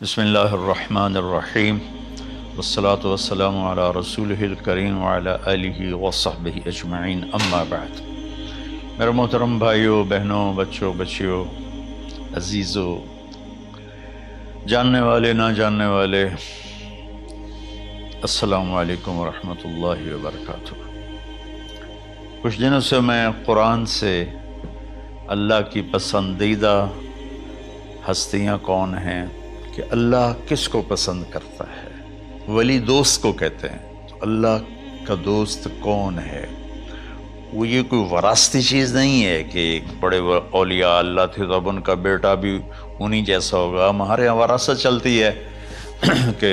بسم اللہ الرحمن الرحیم والصلاة والسلام علی رسولہ الکریم وعلی آلہ وصحبہ اجمعین، اما بعد۔ میرے محترم بھائیوں، بہنوں، بچوں، بچیوں، عزیزوں، جاننے والے، نہ جاننے والے، السلام علیکم ورحمۃ اللہ وبرکاتہ۔ کچھ دنوں سے میں قرآن سے اللہ کی پسندیدہ ہستیاں کون ہیں، کہ اللہ کس کو پسند کرتا ہے، ولی دوست کو کہتے ہیں۔ تو اللہ کا دوست کون ہے؟ وہ یہ کوئی وراثتی چیز نہیں ہے کہ ایک بڑے اولیاء اللہ تھے تو اب ان کا بیٹا بھی انہی جیسا ہوگا۔ ہمارے یہاں وراثت چلتی ہے کہ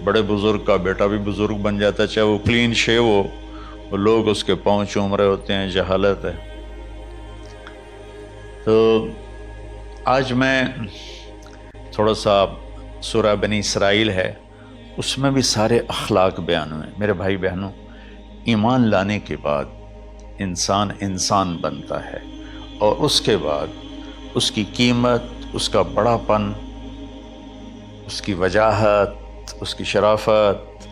بڑے بزرگ کا بیٹا بھی بزرگ بن جاتا ہے، چاہے وہ کلین شیو ہو، وہ لوگ اس کے پاؤں چوم رہے ہوتے ہیں، جہالت ہے۔ تو آج میں تھوڑا سا سورہ بنی اسرائیل ہے، اس میں بھی سارے اخلاق بیان ہوئے۔ میرے بھائی بہنوں، ایمان لانے کے بعد انسان بنتا ہے، اور اس کے بعد اس کی قیمت، اس کا بڑا پن، اس کی وجاہت، اس کی شرافت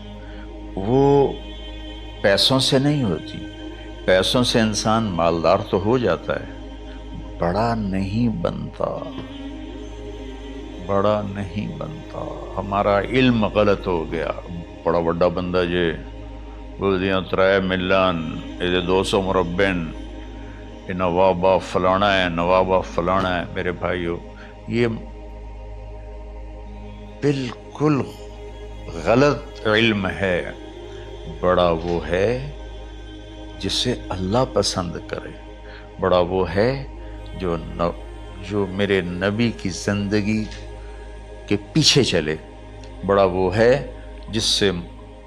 وہ پیسوں سے نہیں ہوتی۔ پیسوں سے انسان مالدار تو ہو جاتا ہے، بڑا نہیں بنتا، بڑا نہیں بنتا۔ ہمارا علم غلط ہو گیا۔ بڑا بڑا بندہ جے بولدیاں 3 ملن، یہ 200 مربن، یہ نوابہ فلانا ہے، نوابہ فلانا ہے۔ میرے بھائیو، یہ بالکل غلط علم ہے۔ بڑا وہ ہے جسے اللہ پسند کرے، بڑا وہ ہے جو میرے نبی کی زندگی کے پیچھے چلے، بڑا وہ ہے جس سے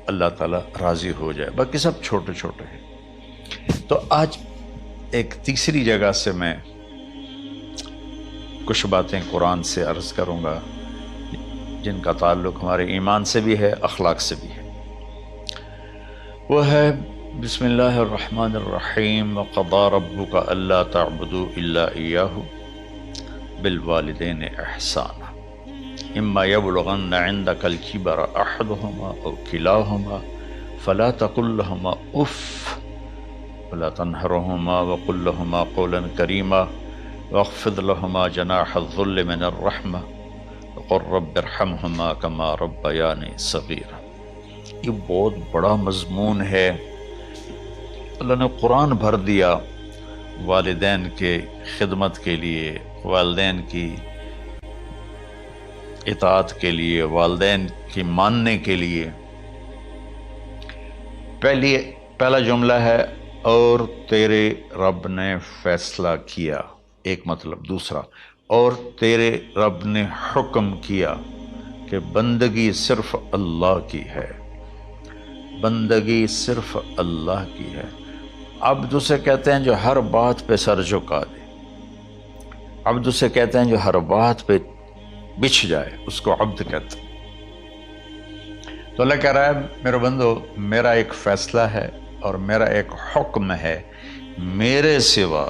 اللہ تعالیٰ راضی ہو جائے، باقی سب چھوٹے چھوٹے ہیں۔ تو آج ایک تیسری جگہ سے میں کچھ باتیں قرآن سے عرض کروں گا جن کا تعلق ہمارے ایمان سے بھی ہے، اخلاق سے بھی ہے۔ وہ ہے بسم اللہ الرحمن الرحیم، وَقَضَىٰ رَبُّكَ أَلَّا تَعْبُدُوا إِلَّا إِيَّاهُ بِالْوَالِدَيْنِ إِحْسَانًا إِمَّا يَبْلُغَنَّ عِندَكَ الْكِبَرَ أَحَدُهُمَا أَوْ كِلَاهُمَا فَلَا تَقُل لَّهُمَا أُفٍّ وَلَا تَنْهَرْهُمَا وَقُل لَّهُمَا قَوْلًا كَرِيمًا وَاخْفِضْ لَهُمَا جَنَاحَ الذُّلِّ مِنَ الرَّحْمَةِ وَقُل رَّبِّ ارْحَمْهُمَا كَمَا رَبَّيَانِي صَغِيرًا۔ یہ بہت بڑا مضمون ہے۔ اللہ نے قرآن بھر دیا والدین کے خدمت کے لیے، والدین کی اطاعت کے لیے، والدین کی ماننے کے لیے۔ پہلا جملہ ہے اور تیرے رب نے فیصلہ کیا، ایک مطلب۔ دوسرا، اور تیرے رب نے حکم کیا کہ بندگی صرف اللہ کی ہے، بندگی صرف اللہ کی ہے۔ عبد اسے کہتے ہیں جو ہر بات پہ سر جھکا دے، عبد اسے کہتے ہیں جو ہر بات پہ بچھ جائے، اس کو عبد کہتے ہیں۔ تو اللہ کہہ رہا ہے میرے بندو، میرا ایک فیصلہ ہے اور میرا ایک حکم ہے، میرے سوا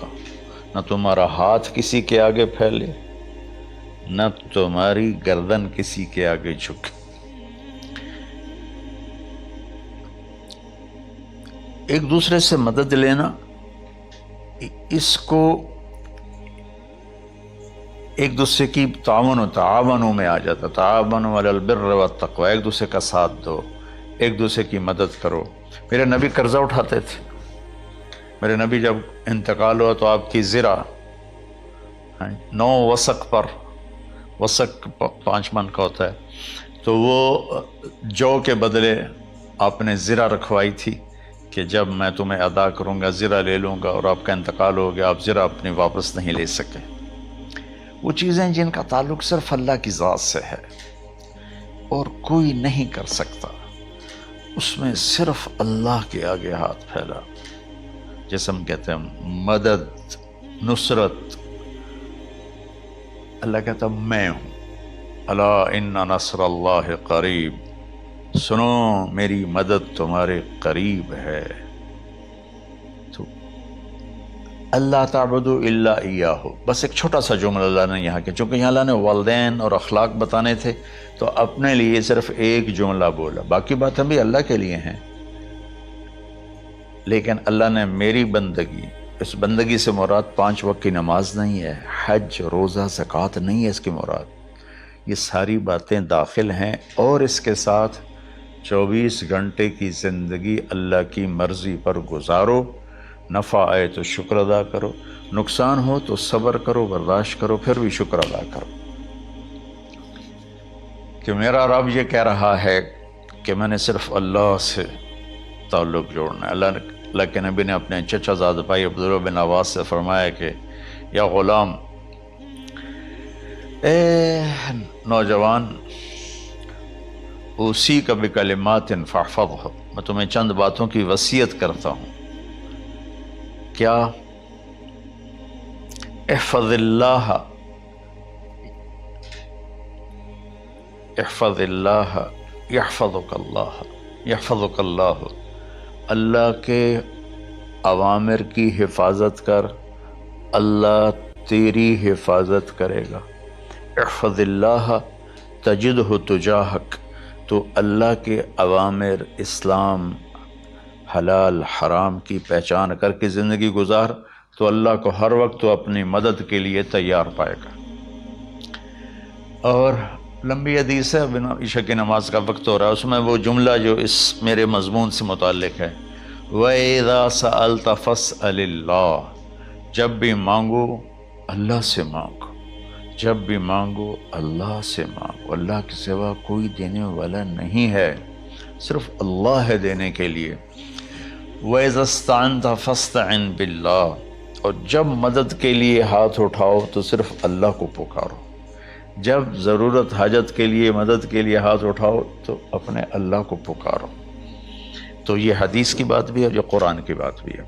نہ تمہارا ہاتھ کسی کے آگے پھیلے، نہ تمہاری گردن کسی کے آگے جھکے۔ ایک دوسرے سے مدد لینا، اس کو ایک دوسرے کی تعاونوں میں آ جاتا، تعاونوا علی البر والتقوی، ایک دوسرے کا ساتھ دو، ایک دوسرے کی مدد کرو۔ میرے نبی قرضہ اٹھاتے تھے۔ میرے نبی جب انتقال ہوا تو آپ کی زرہ 9 وسق پر، وسق 5 من کا ہوتا ہے، تو وہ جو کے بدلے آپ نے زرہ رکھوائی تھی کہ جب میں تمہیں ادا کروں گا زرہ لے لوں گا، اور آپ کا انتقال ہو گیا، آپ زرہ اپنی واپس نہیں لے سکے۔ وہ چیزیں جن کا تعلق صرف اللہ کی ذات سے ہے اور کوئی نہیں کر سکتا، اس میں صرف اللہ کے آگے ہاتھ پھیلا، جیسے ہم کہتے ہیں مدد، نصرت۔ اللہ کہتا میں ہوں، الا ان نصر اللہ قریب، سنو میری مدد تمہارے قریب ہے۔ تو اللہ تعبدوا الا ایاہ، بس ایک چھوٹا سا جملہ اللہ نے یہاں کے، چونکہ یہاں اللہ نے والدین اور اخلاق بتانے تھے تو اپنے لیے صرف ایک جملہ بولا، باقی باتیں بھی اللہ کے لیے ہیں، لیکن اللہ نے میری بندگی، اس بندگی سے مراد 5 وقت کی نماز نہیں ہے، حج، روزہ، زکوٰۃ نہیں ہے اس کی مراد، یہ ساری باتیں داخل ہیں، اور اس کے ساتھ 24 گھنٹے کی زندگی اللہ کی مرضی پر گزارو، نفع آئے تو شکر ادا کرو، نقصان ہو تو صبر کرو، برداشت کرو، پھر بھی شکر ادا کرو کہ میرا رب یہ کہہ رہا ہے کہ میں نے صرف اللہ سے تعلق جوڑنا ہے۔ اللہ کے نبی نے اپنے چچا زاد بھائی عبداللہ بن عباس سے فرمایا کہ یا غلام، اے نوجوان، اوصیک بکلمات فاحفظہ، میں تمہیں چند باتوں کی وصیت کرتا ہوں، کیا؟ احفظ اللہ، احفظ اللہ یحفظک اللہ، یحفظک اللہ، اللہ کے اوامر کی حفاظت کر، اللہ تیری حفاظت کرے گا۔ احفظ اللہ تجدہ تجاہک، تو اللہ کے اوامر، اسلام، حلال حرام کی پہچان کر کے زندگی گزار تو اللہ کو ہر وقت تو اپنی مدد کے لیے تیار پائے گا۔ اور لمبی حدیث ہے، عشاء کی نماز کا وقت ہو رہا ہے، اس میں وہ جملہ جو اس میرے مضمون سے متعلق ہے، وَإِذَا سَأَلْتَ فَاسْأَلِ اللَّهِ، جب بھی مانگو اللہ سے مانگو، جب بھی مانگو اللہ سے مانگو، اللہ کے سوا کوئی دینے والا نہیں ہے، صرف اللہ ہے دینے کے لیے۔ وَإِذَا اسْتَعَنْتَ فَاسْتَعِنْ بِاللَّهِ، اور جب مدد کے لیے ہاتھ اٹھاؤ تو صرف اللہ کو پکارو، جب ضرورت حاجت کے لیے، مدد کے لیے ہاتھ اٹھاؤ تو اپنے اللہ کو پکارو۔ تو یہ حدیث کی بات بھی ہے، جو قرآن کی بات بھی ہے۔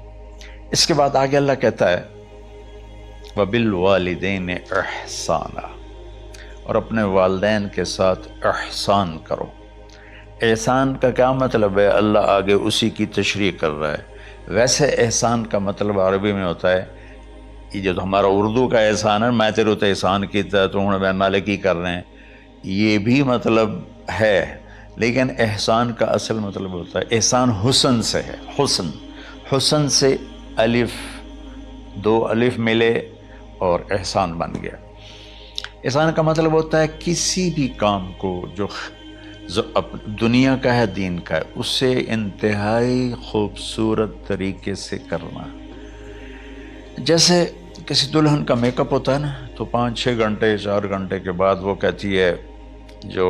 اس کے بعد آگے اللہ کہتا ہے وَبِالْوَالِدَيْنِ إِحْسَانًا، اور اپنے والدین کے ساتھ احسان کرو۔ احسان کا کیا مطلب ہے؟ اللہ آگے اسی کی تشریح کر رہا ہے۔ ویسے احسان کا مطلب عربی میں ہوتا ہے، یہ جو ہمارا اردو کا احسان ہے، میں تیرے تو احسان کیتا تو ہوں میں نالے کی کر رہے ہیں، یہ بھی مطلب ہے، لیکن احسان کا اصل مطلب ہوتا ہے، احسان حسن سے ہے، حسن، حسن سے الف، 2 الف ملے اور احسان بن گیا۔ احسان کا مطلب ہوتا ہے کسی بھی کام کو جو دنیا کا ہے، دین کا ہے، اسے انتہائی خوبصورت طریقے سے کرنا۔ جیسے کسی دلہن کا میک اپ ہوتا ہے نا، تو 5-6 گھنٹے 4 گھنٹے کے بعد وہ کہتی ہے، جو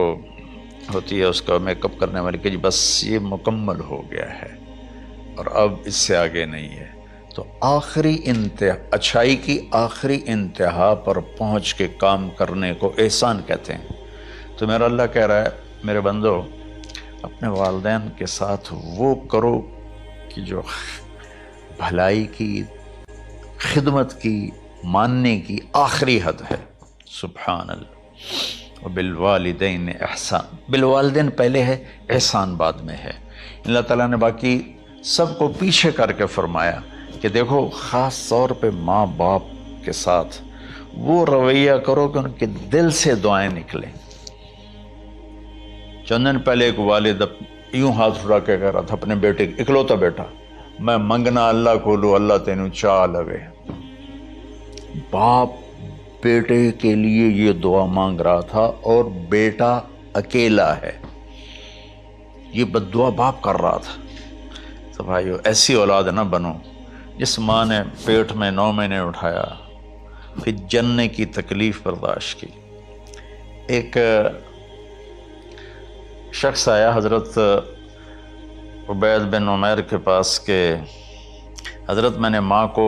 ہوتی ہے اس کا میک اپ کرنے والی، کہ جی بس یہ مکمل ہو گیا ہے اور اب اس سے آگے نہیں ہے۔ تو آخری اچھائی کی آخری انتہا پر پہنچ کے کام کرنے کو احسان کہتے ہیں۔ تو میرا اللہ کہہ رہا ہے، میرے بندو، اپنے والدین کے ساتھ وہ کرو کہ جو بھلائی کی، خدمت کی، ماننے کی آخری حد ہے۔ سبحان اللہ۔ وبالوالدین احسان، بالوالدین پہلے ہے، احسان بعد میں ہے۔ اللہ تعالیٰ نے باقی سب کو پیچھے کر کے فرمایا کہ دیکھو، خاص طور پہ ماں باپ کے ساتھ وہ رویہ کرو کہ ان کے دل سے دعائیں نکلیں۔ چند دن پہلے ایک والد یوں ہاتھ اٹھا کے کہہ رہا تھا اپنے بیٹے، اکلوتا بیٹا، میں منگنا اللہ کو لو، اللہ تینوں چاہ لوے۔ باپ بیٹے کے لیے یہ دعا مانگ رہا تھا، اور بیٹا اکیلا ہے، یہ بد دعا باپ کر رہا تھا۔ تو بھائیو، ایسی اولاد نہ بنو جس ماں نے پیٹ میں 9 مہینے اٹھایا، پھر جننے کی تکلیف برداشت کی۔ ایک شخص آیا حضرت عبید بن عمیر کے پاس کہ حضرت، میں نے ماں کو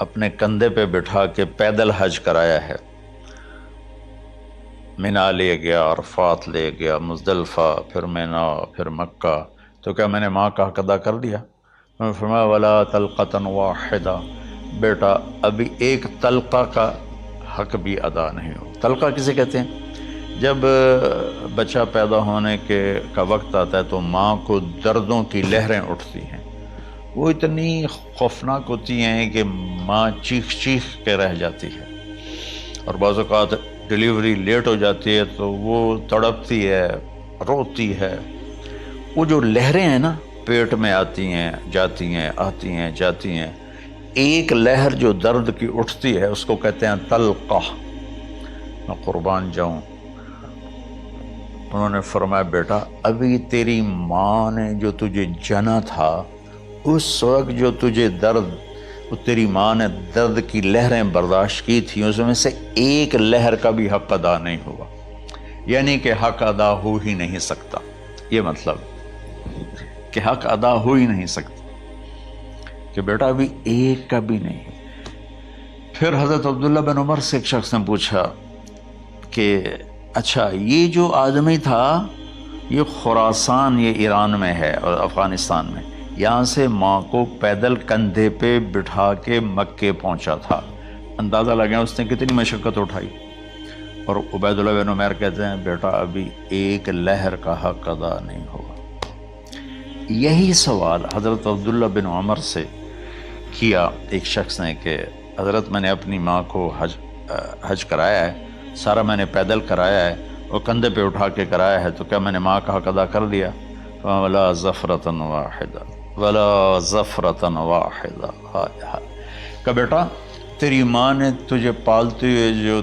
اپنے کندھے پہ بٹھا کے پیدل حج کرایا ہے، مینا لے گیا، عرفات لے گیا، مزدلفہ، پھر مینا، پھر مکہ، تو کیا میں نے ماں کا حق ادا کر دیا؟ میں نے فرمایا ولا تلقۃ واحدہ، بیٹا ابھی ایک تلقہ کا حق بھی ادا نہیں ہو۔ تلقہ کسے کہتے ہیں؟ جب بچہ پیدا ہونے کا وقت آتا ہے تو ماں کو دردوں کی لہریں اٹھتی ہیں، وہ اتنی خوفناک ہوتی ہیں کہ ماں چیخ چیخ کے رہ جاتی ہے، اور بعض اوقات ڈیلیوری لیٹ ہو جاتی ہے تو وہ تڑپتی ہے، روتی ہے۔ وہ جو لہریں ہیں نا، پیٹ میں آتی ہیں جاتی ہیں، آتی ہیں جاتی ہیں، ایک لہر جو درد کی اٹھتی ہے اس کو کہتے ہیں طلقہ۔ میں قربان جاؤں، انہوں نے فرمایا بیٹا ابھی تیری ماں نے جو تجھے جنا تھا اس وقت جو تجھے درد، وہ تیری ماں نے درد کی لہریں برداشت کی تھیں، اس میں سے ایک لہر کا بھی حق ادا نہیں ہوا، یعنی کہ حق ادا ہو ہی نہیں سکتا۔ یہ مطلب کہ حق ادا ہو ہی نہیں سکتا، کہ بیٹا ابھی ایک کا بھی نہیں۔ پھر حضرت عبداللہ بن عمر سے ایک شخص نے پوچھا کہ اچھا یہ جو آدمی تھا یہ خراسان، یہ ایران میں ہے اور افغانستان میں، یہاں سے ماں کو پیدل کندھے پہ بٹھا کے مکے پہنچا تھا، اندازہ لگا اس نے کتنی مشقت اٹھائی۔ اور عبید اللہ بن عمر کہتے ہیں بیٹا ابھی ایک لہر کا حق ادا نہیں ہوا۔ یہی سوال حضرت عبداللہ بن عمر سے کیا ایک شخص نے کہ حضرت میں نے اپنی ماں کو حج کرایا ہے، سارا میں نے پیدل کرایا ہے اور کندھے پہ اٹھا کے کرایا ہے، تو کیا میں نے ماں کا حق ادا کر دیا؟ وَلَا زَفْرَةً وَاحِدًا وَلَا زَفْرَةً وَاحِدًا۔ کہ بیٹا تیری ماں نے تجھے پالتے ہوئے جو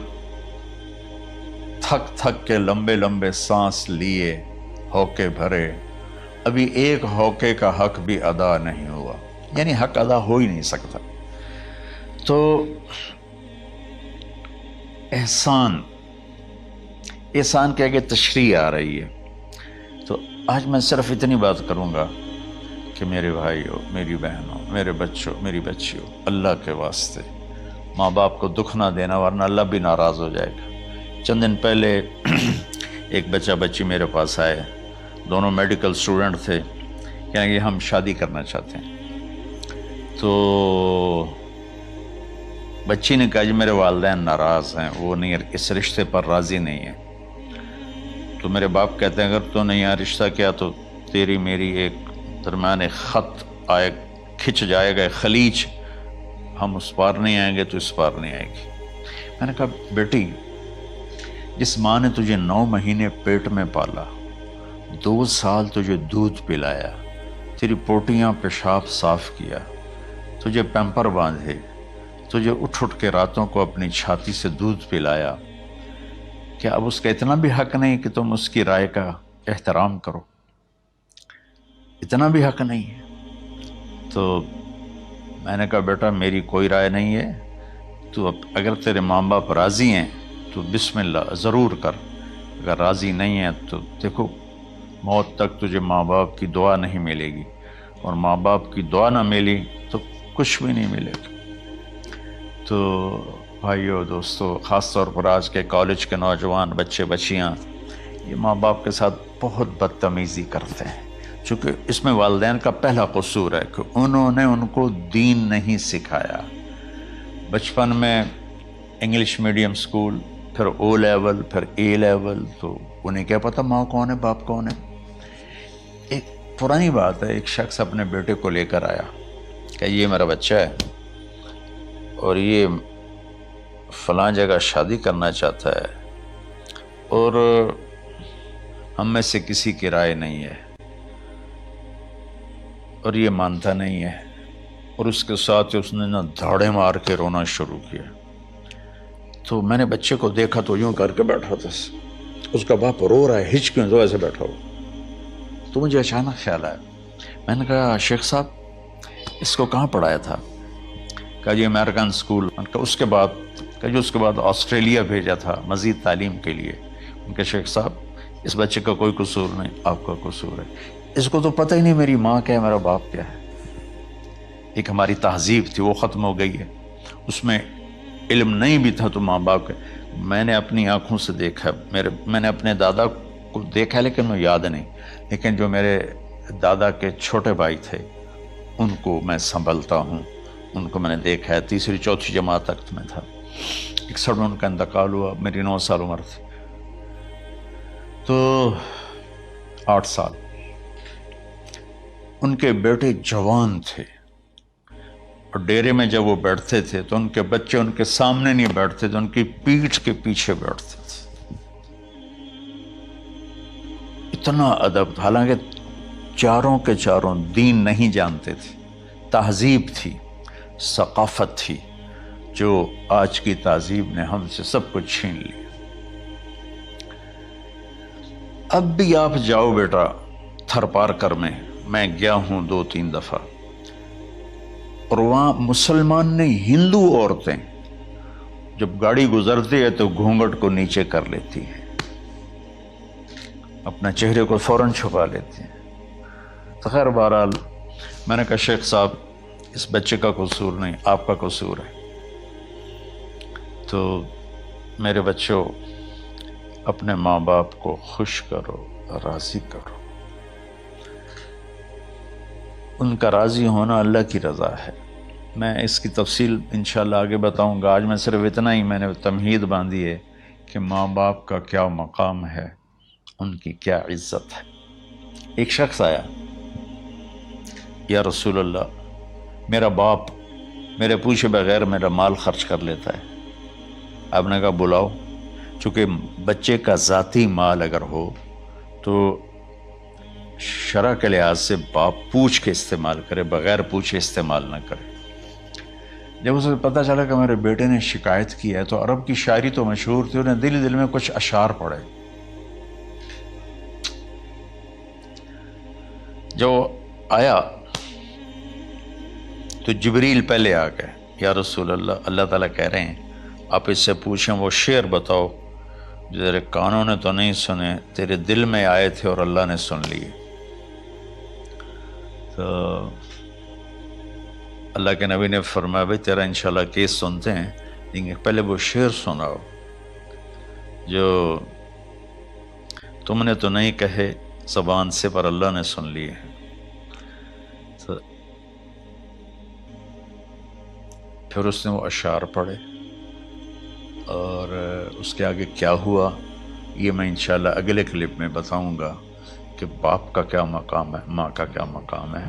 تھک تھک کے لمبے لمبے سانس لیے، ہوکے بھرے، ابھی ایک ہوکے کا حق بھی ادا نہیں ہوا، یعنی حق ادا ہو ہی نہیں سکتا۔ تو احسان کے آگے تشریح آ رہی ہے۔ تو آج میں صرف اتنی بات کروں گا کہ میرے بھائیوں، میری بہنوں، میرے بچوں، میری بچیوں، اللہ کے واسطے ماں باپ کو دکھ نہ دینا، ورنہ اللہ بھی ناراض ہو جائے گا۔ چند دن پہلے ایک بچہ بچی میرے پاس آئے، دونوں میڈیکل اسٹوڈنٹ تھے، کہیں کہ ہم شادی کرنا چاہتے ہیں۔ تو بچی نے کہا جی میرے والدین ناراض ہیں، وہ نہیں، اس رشتے پر راضی نہیں ہیں۔ تو میرے باپ کہتے ہیں اگر تو نے یہاں رشتہ کیا تو تیری میری ایک درمیان ایک خط آئے، کھچ جائے گا خلیج، ہم اس پار نہیں آئیں گے تو اس پار نہیں آئے گی۔ میں نے کہا بیٹی جس ماں نے تجھے 9 مہینے پیٹ میں پالا، 2 سال تجھے دودھ پلایا، تیری پوٹیاں پیشاب صاف کیا، تجھے پیمپر باندھے، تجھے اٹھ اٹھ کے راتوں کو اپنی چھاتی سے دودھ پلایا، کیا اب اس کا اتنا بھی حق نہیں کہ تم اس کی رائے کا احترام کرو؟ اتنا بھی حق نہیں ہے؟ تو میں نے کہا بیٹا میری کوئی رائے نہیں ہے، تو اگر تیرے ماں باپ راضی ہیں تو بسم اللہ ضرور کر، اگر راضی نہیں ہیں تو دیکھو موت تک تجھے ماں باپ کی دعا نہیں ملے گی، اور ماں باپ کی دعا نہ ملی تو کچھ بھی نہیں ملے گا۔ تو بھائیو دوستو، خاص طور پر آج کے کالج کے نوجوان بچے بچیاں یہ ماں باپ کے ساتھ بہت بدتمیزی کرتے ہیں، چونکہ اس میں والدین کا پہلا قصور ہے کہ انہوں نے ان کو دین نہیں سکھایا۔ بچپن میں انگلش میڈیم سکول، پھر او لیول، پھر اے لیول، تو انہیں کیا پتہ ماں کون ہے باپ کون ہے۔ ایک پرانی بات ہے، ایک شخص اپنے بیٹے کو لے کر آیا کہ یہ میرا بچہ ہے اور یہ فلاں جگہ شادی کرنا چاہتا ہے، اور ہم میں سے کسی کی رائے نہیں ہے، اور یہ مانتا نہیں ہے، اور اس کے ساتھ اس نے نا دھاڑے مار کے رونا شروع کیا۔ تو میں نے بچے کو دیکھا تو یوں کر کے بیٹھا تھا، اس کا باپ رو رہا ہے، ہچ کیوں تو ایسے بیٹھا ہو۔ تو مجھے اچانک خیال آیا، میں نے کہا شیخ صاحب اس کو کہاں پڑھایا تھا؟ کہا جی امریکن سکول۔ اس کے بعد آسٹریلیا بھیجا تھا مزید تعلیم کے لیے۔ ان کے شیخ صاحب اس بچے کا کوئی قصور نہیں، آپ کا قصور ہے، اس کو تو پتہ ہی نہیں میری ماں کیا ہے، میرا باپ کیا ہے۔ ایک ہماری تہذیب تھی وہ ختم ہو گئی ہے، اس میں علم نہیں بھی تھا تو ماں باپ کا۔ میں نے اپنی آنکھوں سے دیکھا، میں نے اپنے دادا کو دیکھا لیکن وہ یاد نہیں، لیکن جو میرے دادا کے چھوٹے بھائی تھے ان کو میں سنبھلتا ہوں، ان کو میں نے دیکھا ہے، 3ری 4تھی جماعت تک میں تھا۔ 61 میں ان کا انتقال ہوا، میری 9 سال عمر تھی، تو 8 سال۔ ان کے بیٹے جوان تھے، اور ڈیرے میں جب وہ بیٹھتے تھے تو ان کے بچے ان کے سامنے نہیں بیٹھتے تھے، ان کی پیٹھ کے پیچھے بیٹھتے تھے۔ اتنا ادب، حالانکہ چاروں کے چاروں دین نہیں جانتے تھے، تہذیب تھی، ثقافت تھی، جو آج کی تہذیب نے ہم سے سب کچھ چھین لیا۔ اب بھی آپ جاؤ بیٹا تھر پارکر میں گیا ہوں 2-3 دفعہ، اور وہاں مسلمان نہیں، ہندو عورتیں جب گاڑی گزرتی ہے تو گھونگھٹ کو نیچے کر لیتی ہیں، اپنا چہرے کو فوراً چھپا لیتی ہیں۔ تو خیر بہرحال میں نے کہا شیخ صاحب اس بچے کا قصور نہیں، آپ کا قصور ہے۔ تو میرے بچوں، اپنے ماں باپ کو خوش کرو، راضی کرو، ان کا راضی ہونا اللہ کی رضا ہے۔ میں اس کی تفصیل انشاءاللہ آگے بتاؤں گا، آج میں صرف اتنا ہی میں نے تمہید باندھی ہے کہ ماں باپ کا کیا مقام ہے، ان کی کیا عزت ہے۔ ایک شخص آیا، یا رسول اللہ میرا باپ میرے پوچھے بغیر میرا مال خرچ کر لیتا ہے۔ آپ نے کہا بلاؤ، چونکہ بچے کا ذاتی مال اگر ہو تو شرع کے لحاظ سے باپ پوچھ کے استعمال کرے، بغیر پوچھے استعمال نہ کرے۔ جب اسے پتہ چلا کہ میرے بیٹے نے شکایت کی ہے، تو عرب کی شاعری تو مشہور تھی، انہیں دل میں کچھ اشعار پڑھے۔ جو آیا تو جبریل پہلے آ گئے، یا رسول اللہ، اللہ تعالیٰ کہہ رہے ہیں آپ اس سے پوچھیں وہ شعر بتاؤ جو تیرے کانوں نے تو نہیں سنے، تیرے دل میں آئے تھے اور اللہ نے سن لیے۔ تو اللہ کے نبی نے فرمایا بھائی تیرا انشاءاللہ کیس سنتے ہیں، لیکن پہلے وہ شعر سناؤ جو تم نے تو نہیں کہے زبان سے پر اللہ نے سن لیے ہیں۔ تو پھر اس نے وہ اشعار پڑھے، اور اس کے آگے کیا ہوا یہ میں انشاءاللہ اگلے کلپ میں بتاؤں گا کہ باپ کا کیا مقام ہے، ماں کا کیا مقام ہے۔